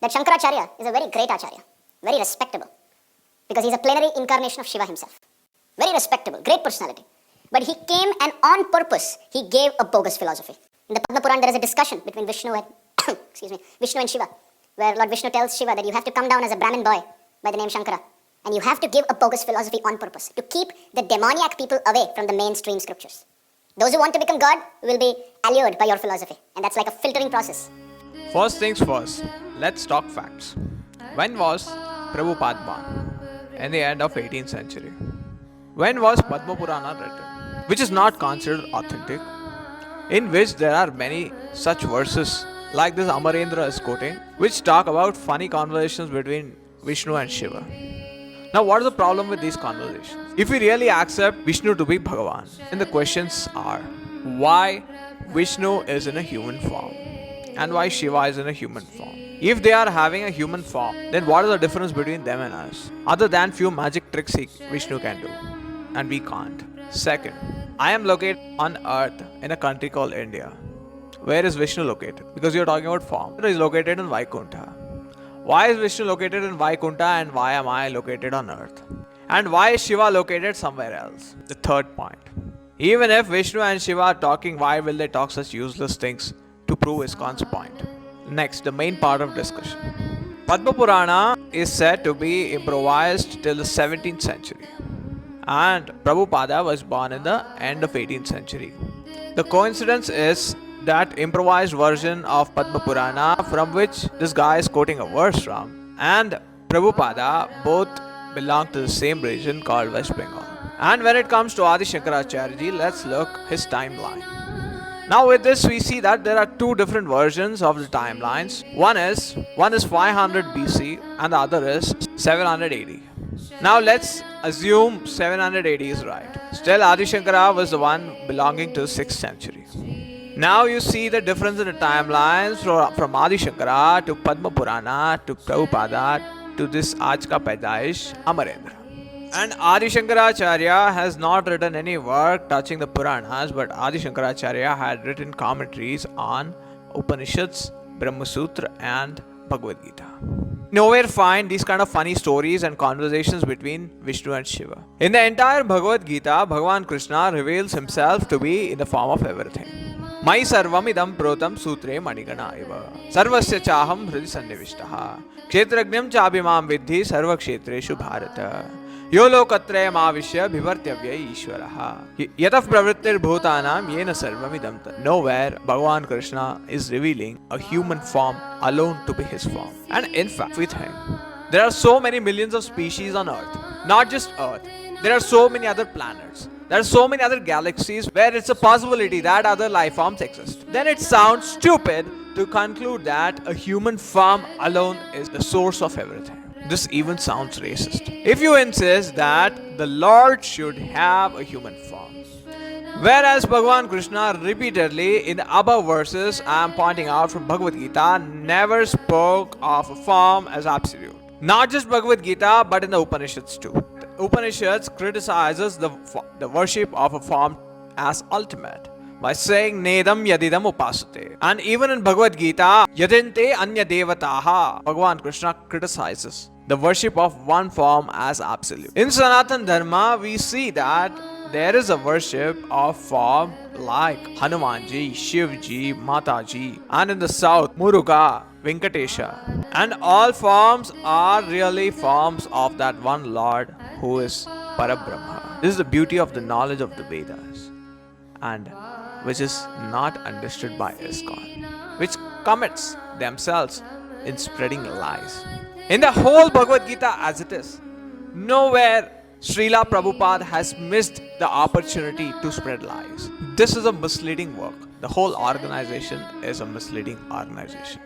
that Shankaracharya is a very great Acharya, very respectable, because he's a plenary incarnation of Shiva himself. Very respectable, great personality. But he came and on purpose, he gave a bogus philosophy. In the Padma Puran, there is a discussion between Vishnu and Vishnu and Shiva, where Lord Vishnu tells Shiva that you have to come down as a Brahmin boy by the name Shankara, and you have to give a bogus philosophy on purpose to keep the demoniac people away from the mainstream scriptures. Those who want to become God will be allured by your philosophy, and that's like a filtering process. First things first, let's talk facts. When was Prabhupada born? In the end of 18th century. When was Padma Purana written? Which is not considered authentic, in which there are many such verses like this Amarendra is quoting, which talk about funny conversations between Vishnu and Shiva. Now what is the problem with these conversations? If we really accept Vishnu to be Bhagavan, then the questions are, why Vishnu is in a human form and why Shiva is in a human form? If they are having a human form, then what is the difference between them and us? Other than few magic tricks Vishnu can do, and we can't. Second, I am located on earth in a country called India. Where is Vishnu located? Because you are talking about form. He is located in Vaikuntha. Why is Vishnu located in Vaikuntha and why am I located on earth? And why is Shiva located somewhere else? The third point. Even if Vishnu and Shiva are talking, why will they talk such useless things to prove ISKCON's point? Next, the main part of discussion. Padma Purana is said to be improvised till the 17th century. And Prabhupada was born in the end of 18th century. The coincidence is that improvised version of Padma Purana from which this guy is quoting a verse from and Prabhupada both belong to the same region called West Bengal. And when it comes to Adi Shankaracharya, let's look his timeline. Now with this we see that there are two different versions of the timelines. One is 500 BC and the other is 700 AD. Now let's assume 700 AD is right. Still Adi Shankara was the one belonging to the 6th century. Now you see the difference in the timelines from Adi Shankara to Padma Purana to Prabhupada to this Aaj Ka Paidaish Amarendra. And Adi Shankaracharya has not written any work touching the Puranas, but Adi Shankaracharya had written commentaries on Upanishads, Brahma Sutra and Bhagavad Gita. Nowhere find these kind of funny stories and conversations between Vishnu and Shiva. In the entire Bhagavad Gita, Bhagavan Krishna reveals himself to be in the form of everything. Mai sarvam idam protam sutre manigana eva. Sarvasya chaham hridi sannivishtaha. Kshetrajnam chabhimam vidhi sarva kshetreshu bharata. Yo lokatrayam avishya bhivartyavya ishvaraha. Yataf pravrittir bhutanam yena sarvam idam tat. Nowhere Bhagavan Krishna is revealing a human form alone to be his form. And in fact, we think there are so many millions of species on Earth. Not just Earth. There are so many other planets. There are so many other galaxies where it's a possibility that other life forms exist. Then it sounds stupid to conclude that a human form alone is the source of everything. This even sounds racist. If you insist that the Lord should have a human form. Whereas Bhagavan Krishna repeatedly in the above verses I am pointing out from Bhagavad Gita never spoke of a form as absolute. Not just Bhagavad Gita but in the Upanishads too. The Upanishads criticizes the worship of a form as ultimate by saying Nedam Yadidam Upasate. And even in Bhagavad Gita, Yadinte Anya Devataha, Bhagavan Krishna criticizes the worship of one form as absolute. In Sanatana Dharma, we see that there is a worship of form like Hanumanji, Shivji, Mataji, and in the south, Muruga, Venkatesha. And all forms are really forms of that one Lord who is Parabrahma. This is the beauty of the knowledge of the Vedas, and which is not understood by ISKCON, which commits themselves in spreading lies. In the whole Bhagavad Gita as it is, nowhere Srila Prabhupada has missed the opportunity to spread lies. This is a misleading work. The whole organization is a misleading organization.